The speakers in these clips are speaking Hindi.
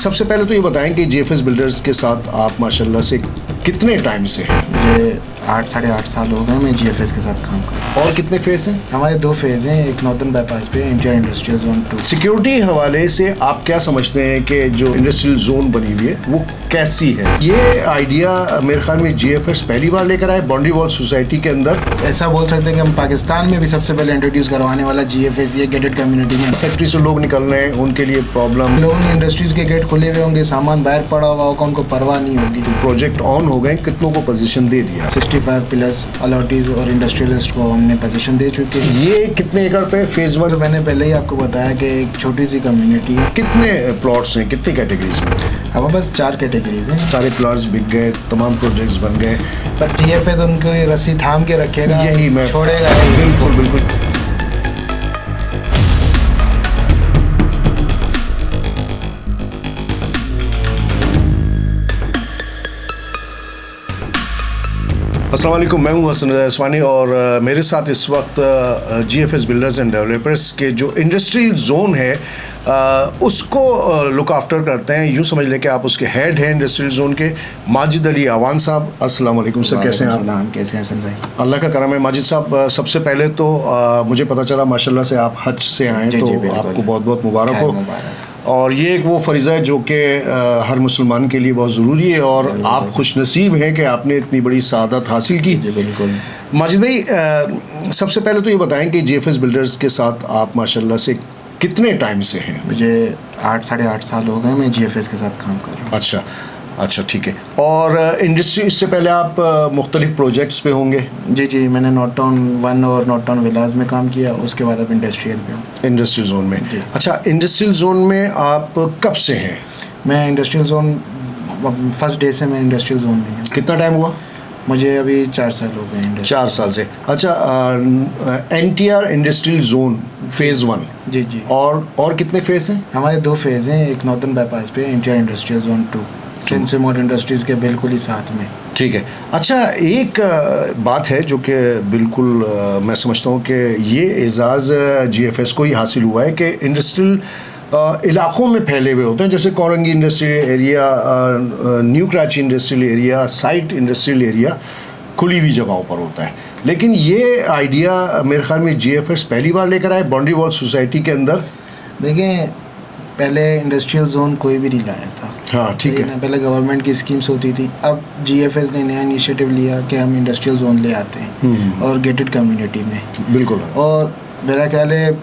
सबसे पहले तो ये बताएं कि जीएफएस बिल्डर्स के साथ आप माशाल्लाह से कितने टाइम से हैं? मुझे 8-8.5 साल हो गए मैं जीएफएस के साथ काम कर रहा हूँ। और कितने फेज़ हैं? हमारे 2 फेज़ हैं, एक नॉर्दर्न बाईपास पे एनटीआर इंडस्ट्रियल जोन 2। सिक्योरिटी हवाले से आप क्या समझते हैं कि जो इंडस्ट्रियल जोन बनी हुई है वो कैसी है? ये आइडिया मेरे ख्याल में जीएफएस पहली बार लेकर आए बाउंड्री वॉल सोसाइटी के अंदर। ऐसा बोल सकते हैं कि हम पाकिस्तान में भी सबसे पहले इंट्रोड्यूस करवाने वाला जीएफएस ये गेटेड कम्युनिटी में। फैक्ट्री से लोग निकल रहे हैं, उनके लिए प्रॉब्लम, लोगों ने इंडस्ट्रीज के गेट खुले हुए होंगे, सामान बाहर पड़ा हुआ होगा, उनको परवाह नहीं होगी। प्रोजेक्ट ऑन हो गए, कितनों को पोजीशन दे दिया? 65 प्लस अलॉटीज और इंडस्ट्रियलिस्ट को हमने पोजीशन दे चुके हैं। ये कितने एकड़ पे फेज 1? तो मैंने पहले ही आपको बताया कि एक छोटी सी कम्युनिटी है। कितने प्लॉट्स हैं, कितनी कैटेगरीज में? अब बस 4 कैटेगरीज हैं। सारे प्लॉट्स बिक गए, तमाम प्रोजेक्ट्स बन गए, पर जीएफएस उनको ये रस्सी थाम के रखेगा, यही मैं छोड़ेगा। बिल्कुल बिल्कुल। अस्सलाम वालेकुम, मैं हूं हसन रज़ा इस्वानी और मेरे साथ इस वक्त जीएफएस बिल्डर्स एंड डेवलपर्स के जो इंडस्ट्रियल जोन है उसको लुक आफ्टर करते हैं। यूँ समझ लें कि आप उसके हेड हैं इंडस्ट्रियल जोन के, माजिद अली आवान साहब। अस्सलाम वालेकुम सर, कैसे हैं आप? कैसे हैं हसन भाई? अल्लाह का करम है। माजिद साहब, सबसे पहले तो मुझे पता चला माशाल्लाह से आप हज से आए, तो आपको बहुत बहुत मुबारक हो। और ये एक वो फरीज़ा है जो कि हर मुसलमान के लिए बहुत ज़रूरी है और आप खुश नसीब हैं कि आपने इतनी बड़ी सादत हासिल की। जी बिल्कुल। माजिद भाई, सबसे पहले तो ये बताएं कि जीएफएस बिल्डर्स के साथ आप माशाल्लाह से कितने टाइम से हैं? मुझे 8-8.5 साल हो गए मैं जीएफएस के साथ काम कर रहा हूँ। अच्छा ठीक है। और इंडस्ट्री, इससे पहले आप मुख्तलिफ प्रोजेक्ट्स पे होंगे? जी, मैंने नॉर्थ टाउन 1 और नॉर्थ टाउन विलास में काम किया, उसके बाद अब इंडस्ट्रियल पे हूँ। इंडस्ट्रियल जोन में? अच्छा, इंडस्ट्रियल जोन में आप कब से हैं? मैं इंडस्ट्रियल जोन फर्स्ट डे से मैं इंडस्ट्रियल जोन में हूँ। कितना टाइम हुआ? मुझे अभी 4 साल हो गए। 4 साल से। अच्छा, एनटीआर इंडस्ट्रियल जोन फेज़ 1? जी। और कितने फेज़ हैं? हमारे 2 फेज़ हैं, एक नॉर्दर्न बाईपास पे एनटीआर इंडस्ट्रियल जोन 2 सिंसेमोड इंडस्ट्रीज़ के बिल्कुल ही साथ में। ठीक है। अच्छा, एक बात है जो कि बिल्कुल मैं समझता हूँ कि ये एजाज़ जीएफएस को ही हासिल हुआ है कि इंडस्ट्रियल इलाक़ों में फैले हुए होते हैं, जैसे Korangi industrial area, new Karachi industrial area, site industrial area खुली हुई जगहों पर होता है। लेकिन ये आइडिया मेरे ख्याल में जीएफएस पहली बार लेकर आए बाउंड्री वॉल सोसाइटी के अंदर। देखें, पहले इंडस्ट्रियल जोन कोई भी नहीं लाया था। हाँ ठीक है। पहले गवर्नमेंट की स्कीम्स होती थी, अब जीएफएस ने नया इनिशिएटिव लिया कि हम इंडस्ट्रियल जोन ले आते हैं और गेटेड कम्युनिटी में। बिल्कुल। और मेरा ख्याल है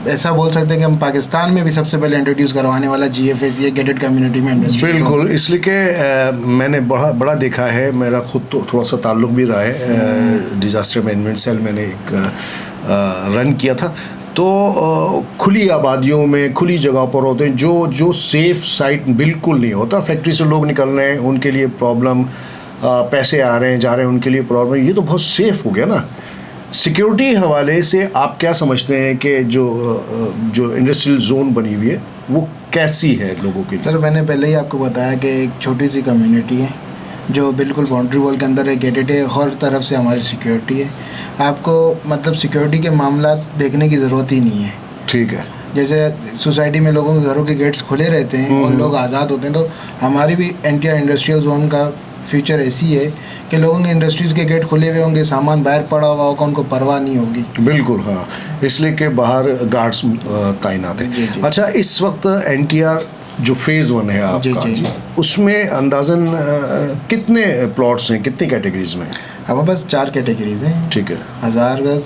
ऐसा बोल सकते हैं कि हम पाकिस्तान में भी सबसे पहले इंट्रोड्यूस करवाने वाला जीएफएस ये गेटेड कम्युनिटी में इंडस्ट्री। बिल्कुल, इसलिए कि मैंने बड़ा देखा है, मेरा खुद तो थोड़ा सा ताल्लुक़ भी रहा है। डिज़ास्टर मैनेजमेंट सेल मैंने एक रन किया था, तो खुली आबादियों में, खुली जगह पर होते हैं जो सेफ़ साइट बिल्कुल नहीं होता। फैक्ट्री से लोग निकल रहे हैं, उनके लिए प्रॉब्लम, पैसे आ रहे हैं जा रहे हैं, उनके लिए प्रॉब्लम। ये तो बहुत सेफ़ हो गया ना। सिक्योरिटी हवाले से आप क्या समझते हैं कि जो इंडस्ट्रियल जोन बनी हुई है वो कैसी है लोगों के लिए? सर, मैंने पहले ही आपको बताया कि एक छोटी सी कम्युनिटी है जो बिल्कुल बाउंड्री वॉल के अंदर है, गेटेड है, हर तरफ से हमारी सिक्योरिटी है। आपको मतलब सिक्योरिटी के मामला देखने की ज़रूरत ही नहीं है। ठीक है। जैसे सोसाइटी में लोगों के घरों के गेट्स खुले रहते हैं और लोग आज़ाद होते हैं, तो हमारी भी एनटीआर इंडस्ट्रियल जोन का फ्यूचर ऐसी है कि लोगों के इंडस्ट्रीज़ के गेट खुले हुए होंगे, सामान बाहर पड़ा हुआ होगा, उनको परवाह नहीं होगी। बिल्कुल, हाँ, इसलिए कि बाहर गार्ड्स तैनात हैं। अच्छा, इस वक्त एनटीआर जो फेज़ 1 है आपका, उसमें अंदाज़न कितने प्लॉट्स हैं, कितनी कैटेगरीज में? अब बस 4 कैटेगरीज हैं। ठीक है। 1000 गज,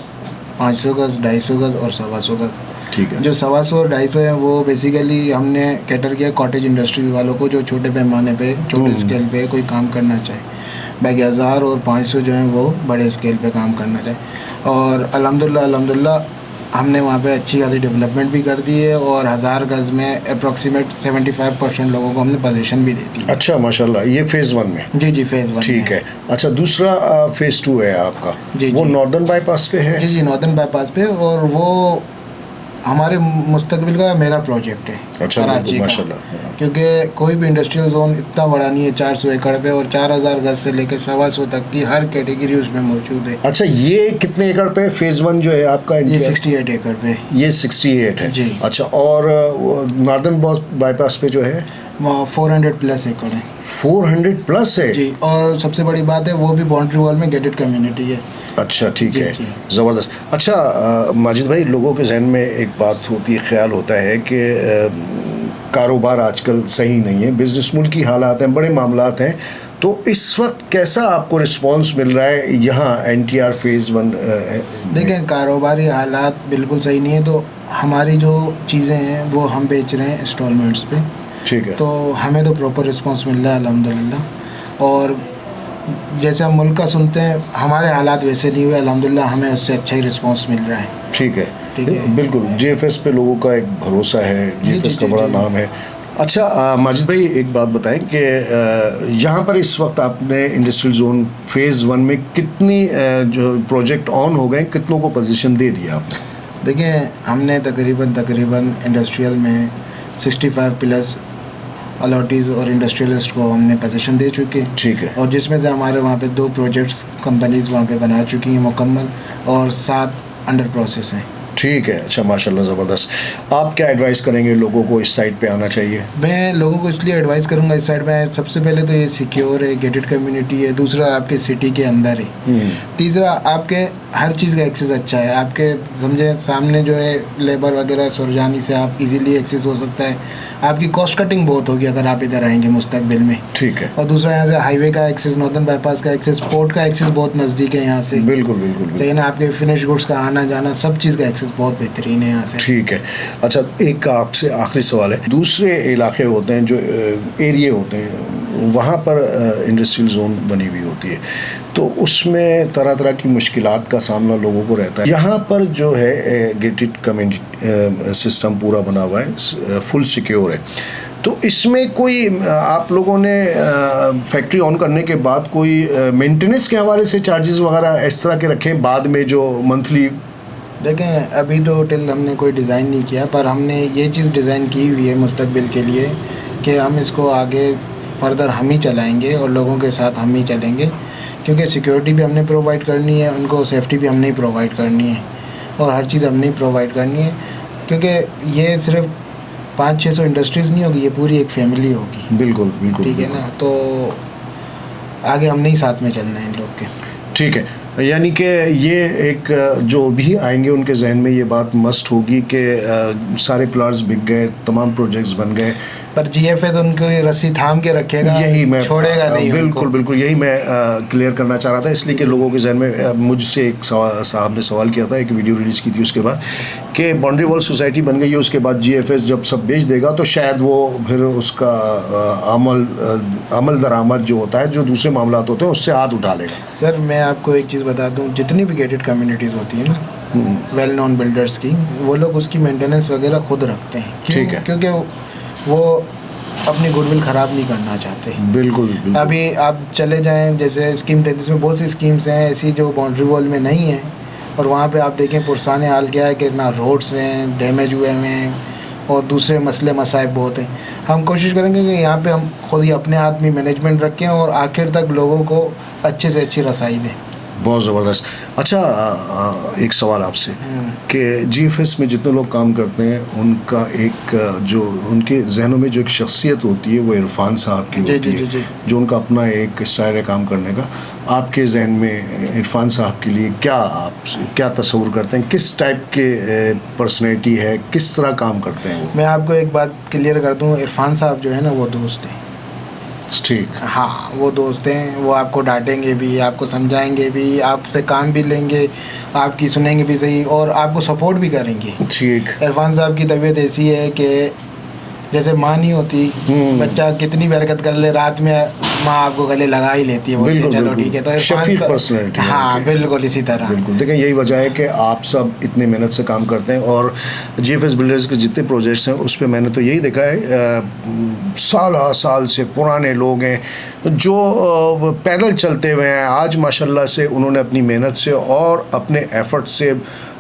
500 गज, 250 गज और 125 गज। ठीक है। जो 125 और 250 है वो बेसिकली हमने कैटर किया कॉटेज इंडस्ट्रीज वालों को, जो छोटे पैमाने पे, छोटे स्केल पे कोई काम करना चाहे। बाकी 1000 और 500 जो हैं वो बड़े स्केल पे काम करना चाहे। और अल्हम्दुलिल्लाह हमने वहाँ पे अच्छी खासी डेवलपमेंट भी कर दी है और 1000 गज में अप्रॉक्सीमेट 75% लोगों को हमने पोजीशन भी दे दी है। अच्छा, माशाल्लाह। ये फेज़ 1 में? जी फेज़ 1। ठीक है। अच्छा, दूसरा फेज़ 2 है आपका? जी, वो नॉर्दर्न बाईपास पे है? जी, नॉर्दर्न बाईपास पे। और वो हमारे मुस्तकबिल का मेगा प्रोजेक्ट है अच्छा, कराची का, माशाल्लाह। क्योंकि कोई भी इंडस्ट्रियल जोन इतना बड़ा नहीं है 400 एकड़ पे, और 4000 गज से लेकर 125 तक की हर कैटेगरी उसमें मौजूद है। अच्छा, ये कितने एकड़ पे फेज़ 1 जो है आपका? ये 68 एकड़ पे। ये 68 है जी। अच्छा, और नॉर्दर्न बाईपास पे जो है 400 प्लस एकड़ है। 400 प्लस है जी, और सबसे बड़ी बात है वो भी बाउंड्री वॉल में गेटेड कम्युनिटी है। अच्छा, ठीक जी, है, जी। ज़बरदस्त। अच्छा माजिद भाई, लोगों के जहन में एक बात होती है, ख्याल होता है कि कारोबार आजकल सही नहीं है, बिजनेस मुल्की हालात हैं, बड़े मामलात हैं, तो इस वक्त कैसा आपको रिस्पांस मिल रहा है यहाँ NTR फेज़ 1? देखें, कारोबारी हालात बिल्कुल सही नहीं है, तो हमारी जो चीज़ें हैं वो हम बेच रहे हैं इंस्टॉलमेंट्स पे, ठीक है, तो हमें तो प्रॉपर रिस्पांस मिल रहा है अल्हम्दुलिल्लाह। और जैसे हम मुल्क का सुनते हैं, हमारे हालात वैसे नहीं हुए अल्हम्दुलिल्लाह, हमें उससे अच्छा ही रिस्पांस मिल रहा है। ठीक है, ठीक है। बिल्कुल। JFS पे लोगों का एक भरोसा है, JFS का जी, बड़ा जी। नाम है। अच्छा माजिद भाई, एक बात बताएं कि यहाँ पर इस वक्त आपने इंडस्ट्रियल जोन फेज़ 1 में कितनी जो प्रोजेक्ट ऑन हो गए, कितनों को पोजीशन दे दिया आपने? देखिए, हमने तकरीबन इंडस्ट्रियल में 65 प्लस अलॉटीज़ और इंडस्ट्रियलिस्ट को हमने पोजीशन दे चुके हैं। ठीक है, और जिसमें से हमारे वहाँ पे 2 प्रोजेक्ट्स कंपनीज़ वहाँ पे बना चुकी हैं मुकम्मल, और 7 अंडर प्रोसेस हैं। ठीक है। अच्छा, माशाल्लाह, ज़बरदस्त। आप क्या एडवाइस करेंगे लोगों को इस साइड पे आना चाहिए? मैं लोगों को इसलिए एडवाइस करूंगा इस साइड में, सबसे पहले तो ये सिक्योर है, गेटेड कम्युनिटी है, दूसरा आपके सिटी के अंदर है, तीसरा आपके हर चीज़ का एक्सेस अच्छा है, आपके समझे सामने जो है लेबर वगैरह सुरजानी से आप इजीली एक्सेस हो सकता है, आपकी कॉस्ट कटिंग बहुत होगी अगर आप इधर आएंगे मुस्तकबिल में। ठीक है, और दूसरा यहाँ से हाईवे का एक्सेस, नॉर्दर्न बाईपास का एक्सेस, पोर्ट का एक्सेस बहुत नज़दीक है यहाँ से। बिल्कुल बिल्कुल बिल्कुल। सही है ना, आपके फिनिश गुड्स का आना जाना सब चीज़ का एक्सेस बहुत बेहतरीन है यहाँ से। ठीक है। अच्छा, एक आपसे आखिरी सवाल है, दूसरे इलाके होते हैं जो एरिया होते हैं, वहाँ पर इंडस्ट्रियल जोन बनी हुई होती है, तो उसमें तरह तरह की मुश्किलात का सामना लोगों को रहता है। यहाँ पर जो है गेटेड कम्युनिटी सिस्टम पूरा बना हुआ है, फुल सिक्योर है, तो इसमें कोई आप लोगों ने फैक्ट्री ऑन करने के बाद कोई मेंटेनेंस के हवाले से चार्जेस वगैरह इस तरह के रखें बाद में जो मंथली? देखें, अभी तो टिल हमने कोई डिज़ाइन नहीं किया, पर हमने ये चीज़ डिज़ाइन की हुई है मुस्तकबिल के लिए कि हम इसको आगे फर्दर हम ही चलाएंगे और लोगों के साथ हम ही चलेंगे, क्योंकि सिक्योरिटी भी हमने प्रोवाइड करनी है, उनको सेफ्टी भी हमने ही प्रोवाइड करनी है, और हर चीज़ हमने ही प्रोवाइड करनी है, क्योंकि ये सिर्फ 500-600 इंडस्ट्रीज़ नहीं होगी, ये पूरी एक फैमिली होगी। बिल्कुल बिल्कुल, ठीक है ना, तो आगे हमने ही साथ में चलना है इन लोग के। ठीक है, यानी कि ये एक जो भी आएंगे उनके जहन में ये बात मस्ट होगी कि सारे प्लाट्स बिक गए, तमाम प्रोजेक्ट्स बन गए, पर GFS उनको ये रस्सी थाम के रखेगा, यही मैं छोड़ेगा नहीं बिल्कुल उनको। बिल्कुल, यही मैं क्लियर करना चाह रहा था, इसलिए कि लोगों के जहन में मुझसे एक साहब ने सवाल किया था, एक वीडियो रिलीज़ की थी उसके बाद, कि बाउंड्री वॉल सोसाइटी बन गई है, उसके बाद GFS जब सब बेच देगा तो शायद वो फिर उसका अमल दरामद जो होता है, जो दूसरे मामलात होते हैं, उससे हाथ उठा लेगा। सर, मैं आपको एक चीज़ बता दूं, जितनी भी गेटेड कम्युनिटीज़ होती है ना वेल नोन बिल्डर्स की, वो लोग उसकी मेंटेनेंस वगैरह खुद रखते हैं। क्यों? ठीक है। क्योंकि वो अपनी गुडविल ख़राब नहीं करना चाहते। बिल्कुल बिल्कुल। अभी आप चले जाएं, जैसे स्कीम 33 में बहुत सी स्कीम्स हैं ऐसी जो बाउंड्री वॉल में नहीं है, और वहाँ पे आप देखें पुरसाने हाल क्या है कि ना रोड्स हैं, डैमेज हुए हैं, और दूसरे मसले मसाइब बहुत हैं। हम कोशिश करेंगे कि यहाँ पे हम खुद ही अपने हाथ में मैनेजमेंट रखें और आखिर तक लोगों को अच्छे से अच्छी रसाई दें। बहुत ज़बरदस्त। अच्छा, एक सवाल आपसे कि GFS में जितने लोग काम करते हैं उनका एक जो उनके जहनों में जो एक शख्सियत होती है वो इरफान साहब की होती है, जो उनका अपना एक स्टाइल है काम करने का। आपके जहन में इरफान साहब के लिए आप क्या तस्वुर करते हैं, किस टाइप के पर्सनैलिटी है, किस तरह काम करते हैं वो? मैं आपको एक बात क्लियर कर दूँ, इरफान साहब जो है ना वो दोस्त हैं। ठीक, हाँ, वो दोस्त हैं, वो आपको डांटेंगे भी, आपको समझाएंगे भी, आपसे काम भी लेंगे, आपकी सुनेंगे भी सही, और आपको सपोर्ट भी करेंगे। ठीक। इरफान साहब की तबीयत ऐसी है कि जैसे माँ नहीं होती, बच्चा कितनी भी हरकत कर ले, रात में माँ आपको गले लगा ही लेती है, बोलती है चलो ठीक है। तो शफीक पर्सनैलिटी। हाँ बिल्कुल इसी तरह। बिल्कुल, देखें यही वजह है कि आप सब इतने मेहनत से काम करते हैं, और GFS बिल्डर्स के जितने प्रोजेक्ट्स हैं उस पर मैंने तो यही देखा है, साल से पुराने लोग हैं जो पैदल चलते हुए हैं, आज माशाल्लाह से उन्होंने अपनी मेहनत से और अपने एफर्ट से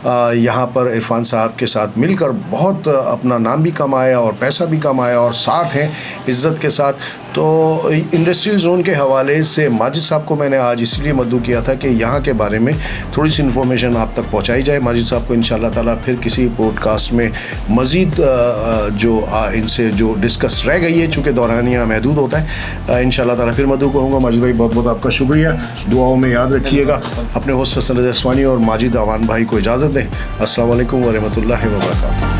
यहाँ पर इरफान साहब के साथ मिलकर बहुत अपना नाम भी कमाया और पैसा भी कमाया और साथ हैं इज़्ज़त के साथ। तो इंडस्ट्रियल जोन के हवाले से माजिद साहब को मैंने आज इसलिए मद्दू किया था कि यहाँ के बारे में थोड़ी सी इन्फॉर्मेशन आप तक पहुँचाई जाए। माजिद साहब को इंशाअल्लाह ताला फिर किसी पॉडकास्ट में मज़ीद इनसे जो डिस्कस रह गई है, चूँकि दौरानिया महदूद होता है, इंशाअल्लाह ताला फिर मद्दू करूँगा। माजिद भाई बहुत बहुत आपका शुक्रिया, दुआओं में याद रखिएगा। अपने होस्ट हसन रज़ा अस्वानी और माजिद अवान भाई को इजाज़त दें। अस्सलाम वालेकुम व रहमतुल्लाहि व बरकातुहू।